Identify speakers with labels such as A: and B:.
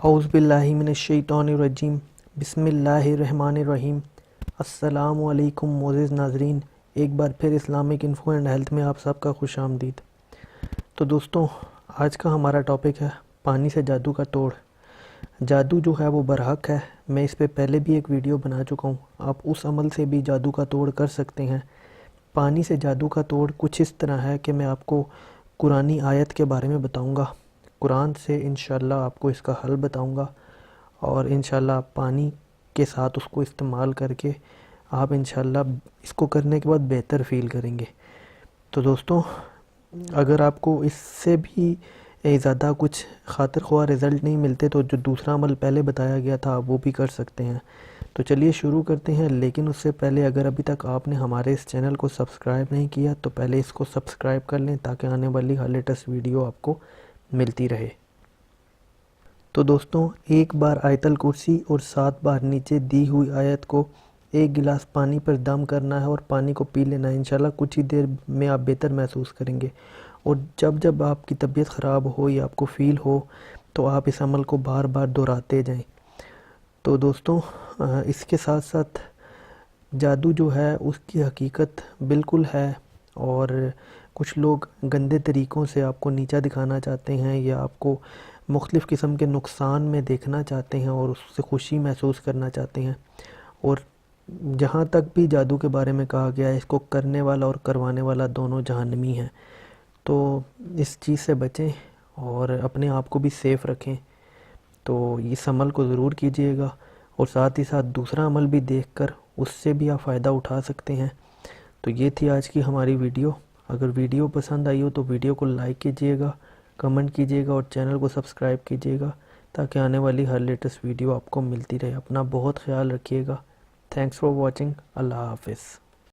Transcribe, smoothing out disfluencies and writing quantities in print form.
A: اعوذ باللہ من الشیطان الرجیم، بسم اللہ الرحمن الرحیم۔ السلام علیکم معزز ناظرین، ایک بار پھر اسلامک انفو اینڈ ہیلتھ میں آپ سب کا خوش آمدید۔ تو دوستوں، آج کا ہمارا ٹاپک ہے پانی سے جادو کا توڑ۔ جادو جو ہے وہ برحق ہے، میں اس پہ پہلے بھی ایک ویڈیو بنا چکا ہوں، آپ اس عمل سے بھی جادو کا توڑ کر سکتے ہیں۔ پانی سے جادو کا توڑ کچھ اس طرح ہے کہ میں آپ کو قرآنی آیت کے بارے میں بتاؤں گا، قرآن سے انشاءاللہ آپ کو اس کا حل بتاؤں گا، اور انشاءاللہ آپ پانی کے ساتھ اس کو استعمال کر کے آپ انشاءاللہ اس کو کرنے کے بعد بہتر فیل کریں گے۔ تو دوستوں، اگر آپ کو اس سے بھی زیادہ کچھ خاطر خواہ رزلٹ نہیں ملتے تو جو دوسرا عمل پہلے بتایا گیا تھا وہ بھی کر سکتے ہیں۔ تو چلیے شروع کرتے ہیں، لیکن اس سے پہلے اگر ابھی تک آپ نے ہمارے اس چینل کو سبسکرائب نہیں کیا تو پہلے اس کو سبسکرائب کر لیں تاکہ آنے والی ہر لیٹسٹ ویڈیو آپ کو ملتی رہے۔ تو دوستوں، ایک بار آیت الکرسی اور 7 بار نیچے دی ہوئی آیت کو ایک گلاس پانی پر دم کرنا ہے اور پانی کو پی لینا ہے۔ انشاءاللہ کچھ ہی دیر میں آپ بہتر محسوس کریں گے، اور جب آپ کی طبیعت خراب ہو یا آپ کو فیل ہو تو آپ اس عمل کو بار بار دہراتے جائیں۔ تو دوستوں، اس کے ساتھ ساتھ جادو جو ہے اس کی حقیقت بالکل ہے، اور کچھ لوگ گندے طریقوں سے آپ کو نیچا دکھانا چاہتے ہیں یا آپ کو مختلف قسم کے نقصان میں دیکھنا چاہتے ہیں اور اس سے خوشی محسوس کرنا چاہتے ہیں۔ اور جہاں تک بھی جادو کے بارے میں کہا گیا ہے، اس کو کرنے والا اور کروانے والا دونوں جہنمی ہیں، تو اس چیز سے بچیں اور اپنے آپ کو بھی سیف رکھیں۔ تو اس عمل کو ضرور کیجئے گا، اور ساتھ ہی ساتھ دوسرا عمل بھی دیکھ کر اس سے بھی آپ فائدہ اٹھا سکتے ہیں۔ تو یہ تھی آج کی ہماری ویڈیو۔ اگر ویڈیو پسند آئی ہو تو ویڈیو کو لائک کیجئے گا، کمنٹ کیجئے گا اور چینل کو سبسکرائب کیجئے گا تاکہ آنے والی ہر لیٹسٹ ویڈیو آپ کو ملتی رہے۔ اپنا بہت خیال رکھیے گا۔ Thanks for watching. اللہ حافظ۔